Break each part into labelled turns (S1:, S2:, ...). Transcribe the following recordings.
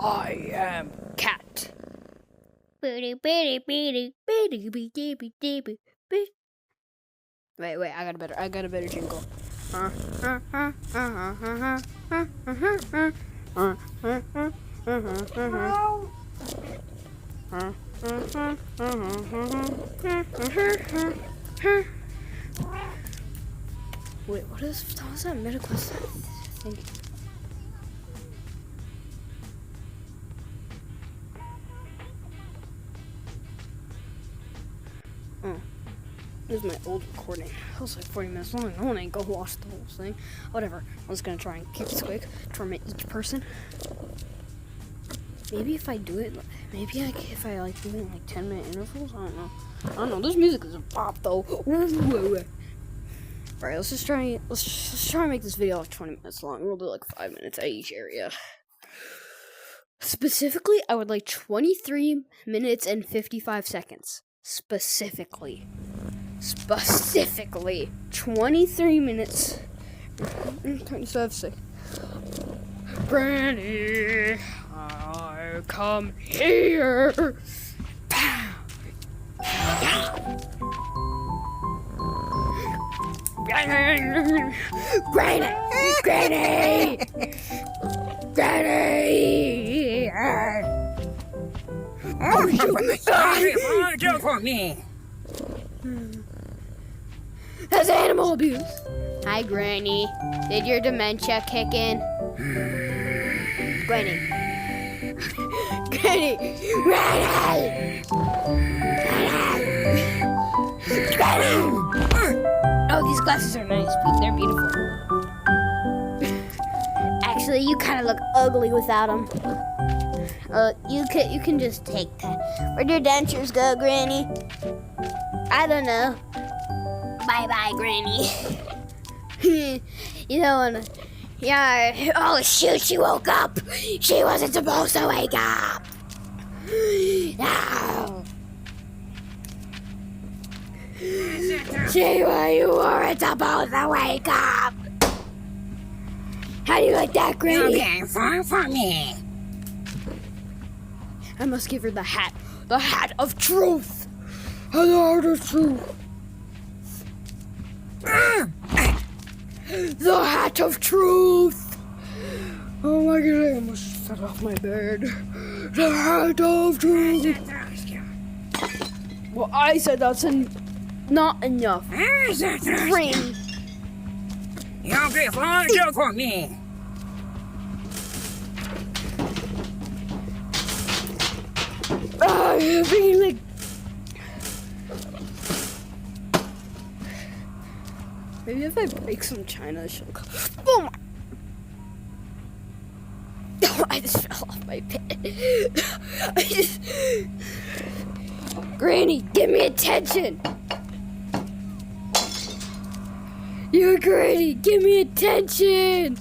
S1: I am cat. Wait, I got a better jingle. Wait, what was that medical thing? This is my old recording. It was like 40 minutes long. I want to go watch the whole thing. Whatever. I'm just gonna try and keep this quick for each person. Maybe if I do it, if I like do it in like 10-minute intervals. I don't know. This music is a bop though. Alright, let's just try and make this video like 20 minutes long. We'll do like 5 minutes at each area. Specifically, I would like 23 minutes and 55 seconds. Specifically 23 minutes and 27 seconds. Granny, I come here. Granny,
S2: Do for me.
S1: That's animal abuse. Hi, Granny. Did your dementia kick in? Granny. Oh, these glasses are nice. They're beautiful. Actually, you kind of look ugly without them. You can just take that. Where'd your dentures go, Granny? I don't know. Bye-bye, Granny. You don't wanna... Yeah, oh shoot, she woke up. She wasn't supposed to wake up. No. You weren't supposed to wake up. How do you like that, Granny?
S2: Okay, fine for me.
S1: I must give her the hat. The hat of truth. The hat of truth. The hat of truth. Oh my god, I almost fell off my bed. The hat of truth. Well, I said that's not enough. Granny.
S2: Okay, fine, do for me.
S1: Really? Maybe if I break some china, she'll go. Oh my! Oh, I just fell off my bed. Granny, give me attention. Granny, give me attention.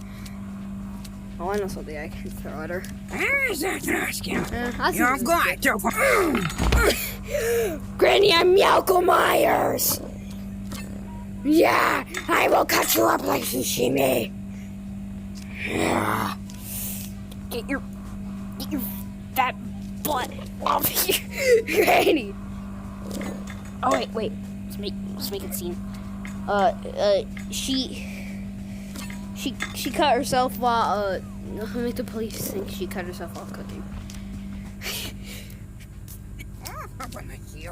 S1: Oh, I know something I can throw at her.
S2: You're going to...
S1: Granny, I'm Yoko Myers. Yeah, I will cut you up like sashimi. Yeah. Get your fat butt off here, Granny. Oh wait. Let's make it scene. She cut herself while make the police think she cut herself while cooking.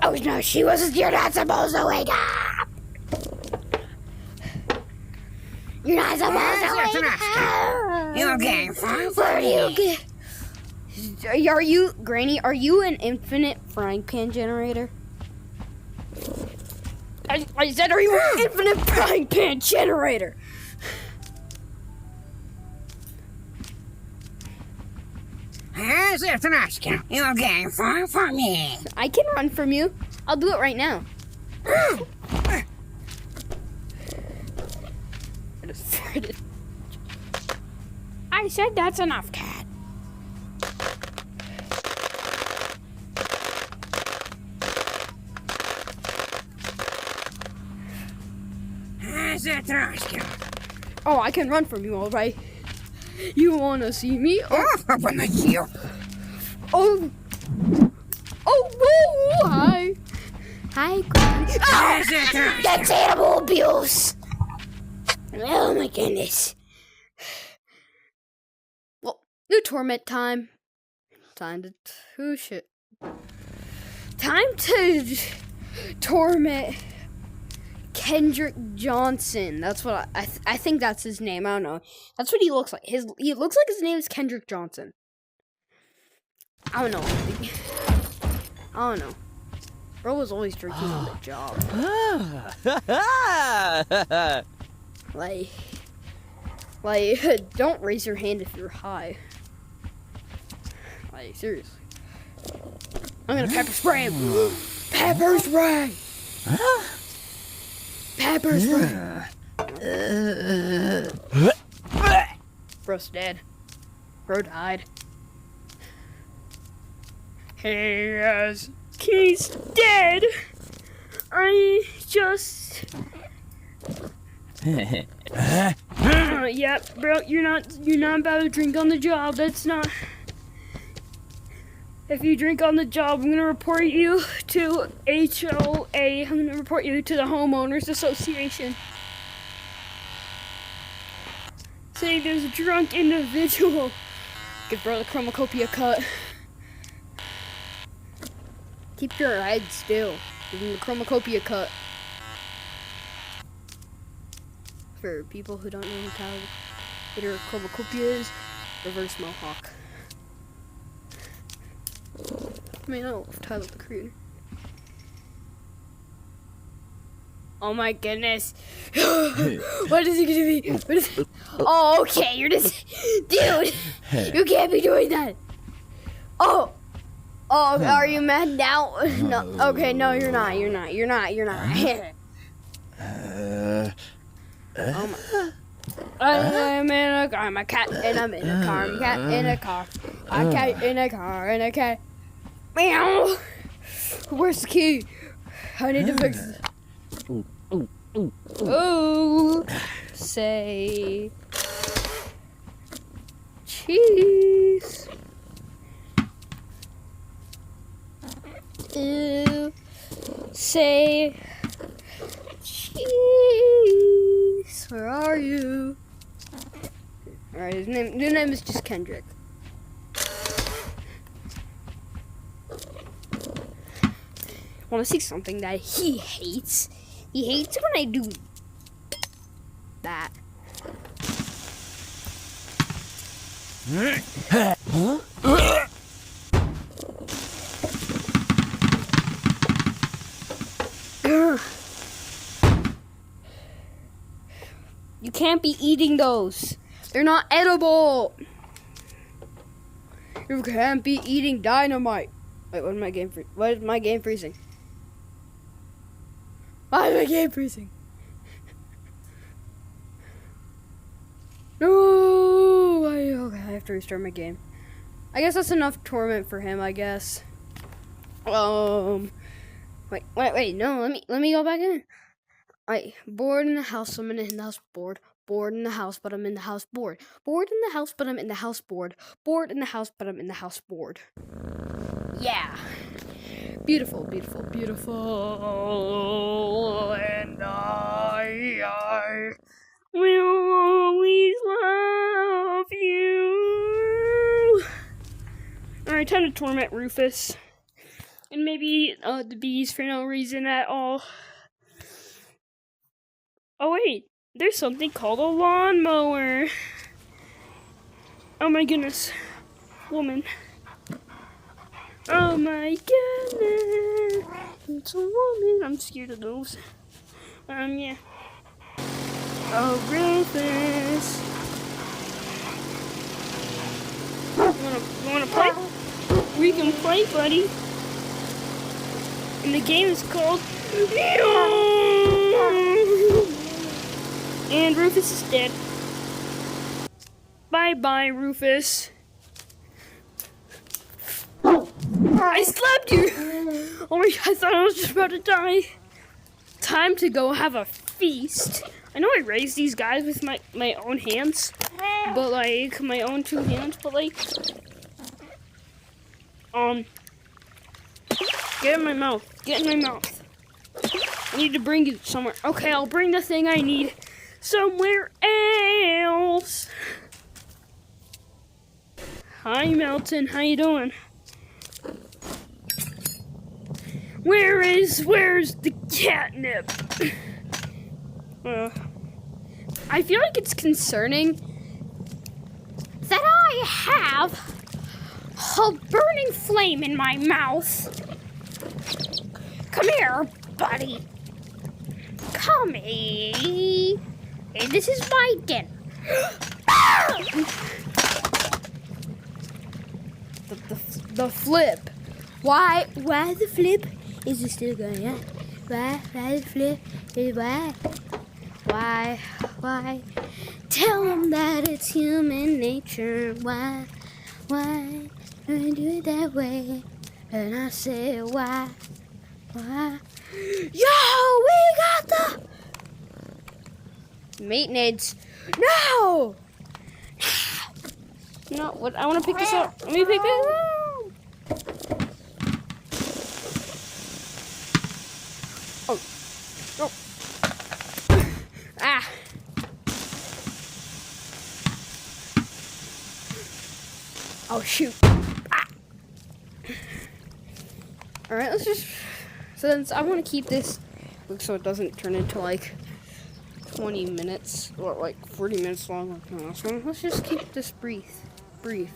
S1: Oh no, she wasn't. You're not supposed to wake up. You're not supposed to wake up.
S2: Okay, fine for
S1: Where do you
S2: me.
S1: get? Are you, Granny? Are you an infinite frying pan generator? I said, are you an infinite frying pan generator?
S2: Okay, fine for me.
S1: I can run from you. I'll do it right now. I just farted. I said that's enough, cat. Oh, I can run from you, all right. You wanna see me? Oh. Oh. Oh, whoa, hi. Hi, Granny. Ah, that's animal abuse. Oh my goodness. Well, new torment time. Time to torment Kendrick Johnson. That's what I think that's his name. I don't know. That's what he looks like. He looks like his name is Kendrick Johnson. I don't know. I don't know. Bro was always drinking on the job. Like, don't raise your hand if you're high. Like, seriously. I'm gonna pepper spray him. Pepper spray! Pepper spray! Bro's dead. Bro died. He's dead. I just... yeah, bro, you're not about to drink on the job. That's not... If you drink on the job, I'm gonna report you to HOA. I'm gonna report you to the Homeowners Association. Saying there's a drunk individual. Give bro the chromacopia cut. Keep your head still. Give him the chromacopia cut. For people who don't know what a chromacopia is, reverse mohawk. I mean, no, Tyler the Creator. Oh my goodness. What is he gonna be? What is it? Oh, okay, you're just... Dude, you can't be doing that. Oh, are you mad now? No, okay, no, you're not. Oh my... I'm in a car, I'm a cat, and I'm in a car, I'm a cat in a car. A cat in a car, and a cat. Meow! Where's the key? I need to fix it. Oh, say cheese. Say cheese. Where are you? Alright, his new name is just Kendrick. Want to see something that he hates? He hates when I do that. You can't be eating those. They're not edible. You can't be eating dynamite. Wait, what is my game freezing? Why is my game freezing? No! Okay, I have to restart my game. I guess that's enough torment for him, I guess. Wait, no, let me go back in. Bored in the house, I'm in the house, bored. Bored in the house, but I'm in the house, bored. Bored in the house, but I'm in the house, bored. Bored in the house, but I'm in the house, bored. Yeah. Beautiful, beautiful, beautiful. And I will always love you. Alright, time to torment Rufus. And maybe the bees for no reason at all. Oh wait, there's something called a lawnmower. Oh my goodness. Woman. Oh my goodness. It's a woman. I'm scared of those. Yeah. Oh, Rufus. You wanna play? We can play, buddy. And the game is called... And Rufus is dead. Bye-bye, Rufus. I slapped you! Oh my god, I thought I was just about to die. Time to go have a feast. I know I raised these guys with my own hands. But like, my own two hands, but like... Get in my mouth. Get in my mouth. I need to bring it somewhere. Okay, I'll bring the thing I need somewhere else. Hi, Melton. How you doing? Where's the catnip? I feel like it's concerning that I have a burning flame in my mouth. Come here, buddy. Come here. Hey, this is my dinner. The flip. Why the flip? Is it still going on? Why the flip? Why? Tell them that it's human nature. Why do I do it that way? And I say, why? Yo, we got the maintenance. No! No, what? I want to pick this up. Let me pick this up. Oh. Ah. Oh, shoot. Ah. Alright, let's just... Since I want to keep this so it doesn't turn into like 20 minutes or like 40 minutes long like the last one, let's just keep this brief. Wait,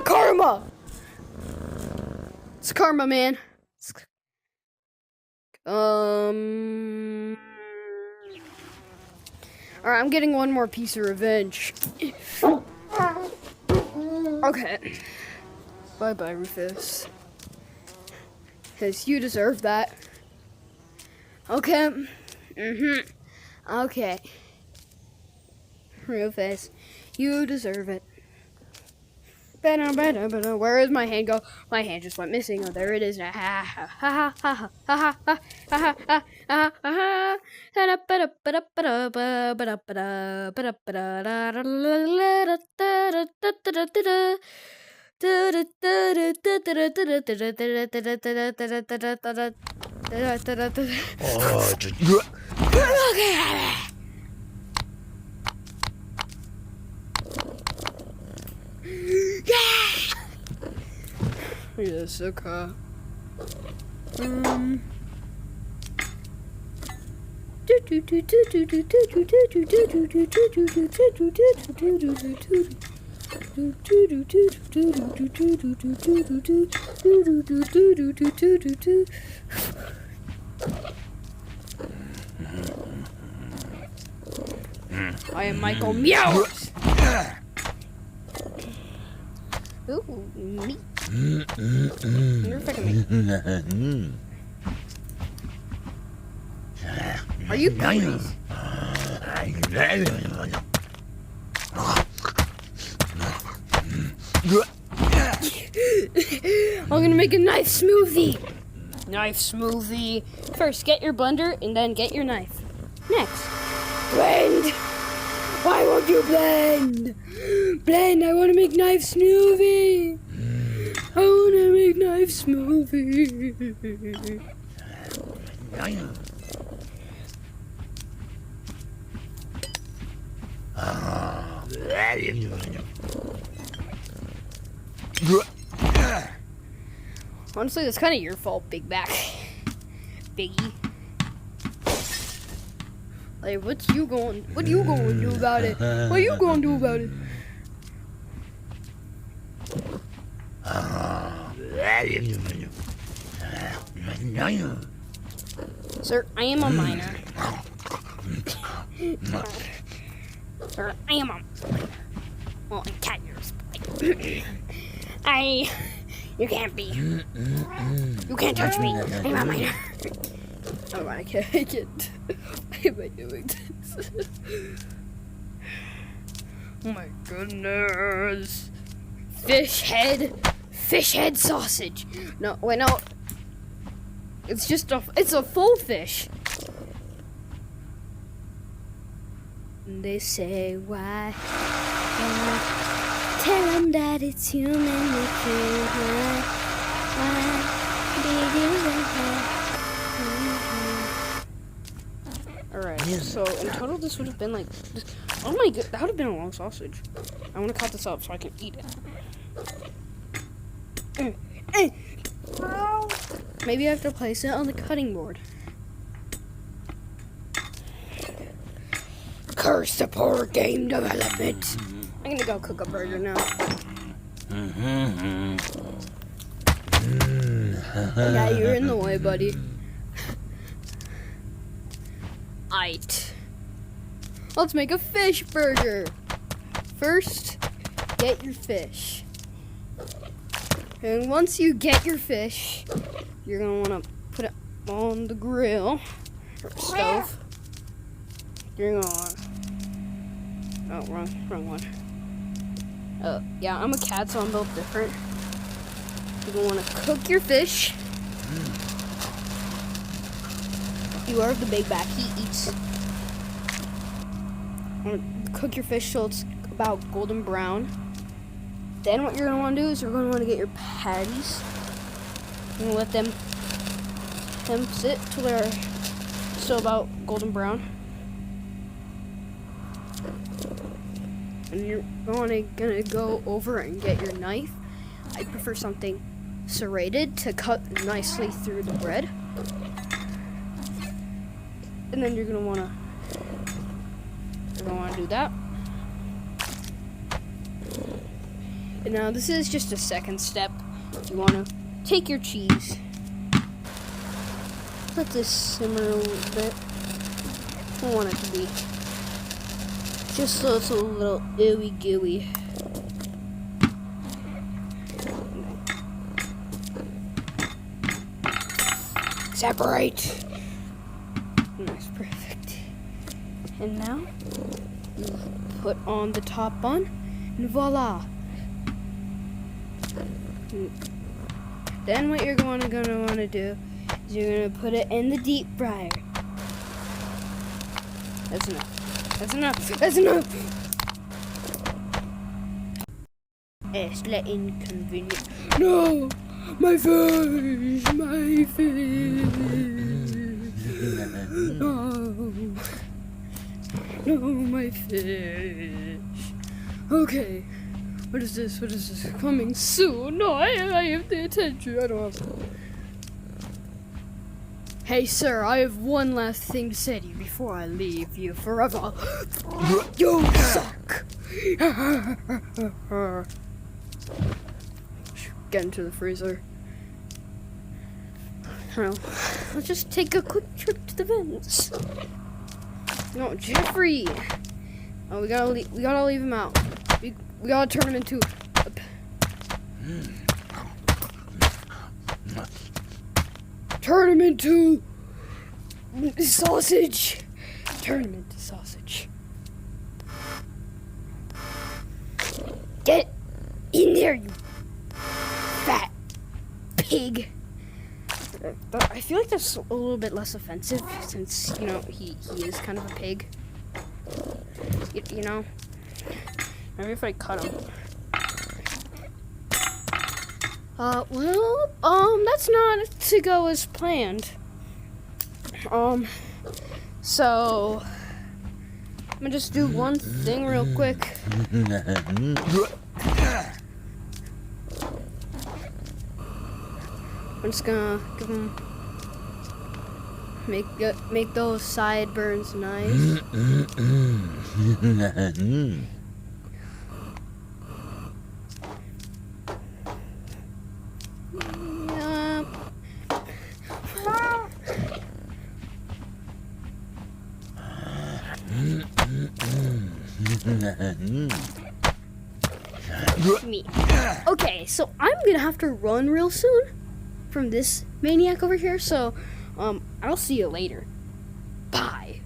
S1: karma! It's karma, man. Alright, I'm getting one more piece of revenge. Okay. Bye-bye, Rufus. Because you deserve that. Okay. Okay. Rufus, you deserve it. Where is my hand go? My hand just went missing. Oh, there it is now. Yes, okay. I am Michael Meows. Ooh, meat. You're fucking meat. Are you serious? I'm gonna make a knife smoothie. First, get your blender and then get your knife. Next, blend. Why won't you blend? Blend, I want to make knife smoothie. I want to make knife smoothie. Honestly, that's kind of your fault, Big Back. Biggie. Like, what you gonna do about it? What you gonna do about it? Sir, I am a minor. Sir, I am a minor. Well, I can't use. You can't be. You can't touch me. I'm a minor. Oh, I can't. Why am I doing this? Oh my goodness. Fish head sausage. No, wait, no. It's a full fish. when they say why. Tell them that it's human nature. Why did you Alright, so in total this would have been like, oh my god, that would have been a long sausage. I want to cut this up so I can eat it. Maybe I have to place it on the cutting board. Curse the poor game development. I'm gonna go cook a burger now. Yeah, you're in the way, buddy. Aight. Let's make a fish burger. First, get your fish. And once you get your fish, you're gonna wanna put it on the grill or stove. You're gonna wanna, oh, wrong one. Yeah, I'm a cat, so I'm built different. You're gonna wanna cook your fish. You are the big back, he eats. Wanna cook your fish till it's about golden brown. Then what you're gonna wanna do is you're gonna wanna get your patties. You're gonna let them sit till they're still about golden brown. And you're gonna go over and get your knife. I prefer something serrated to cut nicely through the bread. And then you're gonna wanna do that. And now this is just a second step. You wanna take your cheese. Let this simmer a little bit. I don't want it to be just so it's a little ooey gooey. Separate. Nice, perfect. And now you put on the top bun, and voila. Then what you're gonna want to do is you're gonna put it in the deep fryer. That's enough. That's enough. That's enough. It's inconvenient. No, my fish, my fish. No, my fish. Okay. What is this? What is this? Coming soon? No, I have the attention. I don't have. Hey, sir, I have one last thing to say to you before I leave you forever. You suck. Get into the freezer. Well, let's just take a quick trip to the vents. No, Jeffrey. Oh, we gotta leave him out. We gotta turn him into turn him into sausage. Turn him into sausage. Get in there, you fat pig. I feel like that's a little bit less offensive since, you know, he is kind of a pig. You know? Maybe if I cut him. Well, that's not to go as planned. So I'm gonna just do one thing real quick. I'm just gonna give him make those sideburns nice. Me. Okay, so I'm gonna have to run real soon from this maniac over here, so I'll see you later. Bye.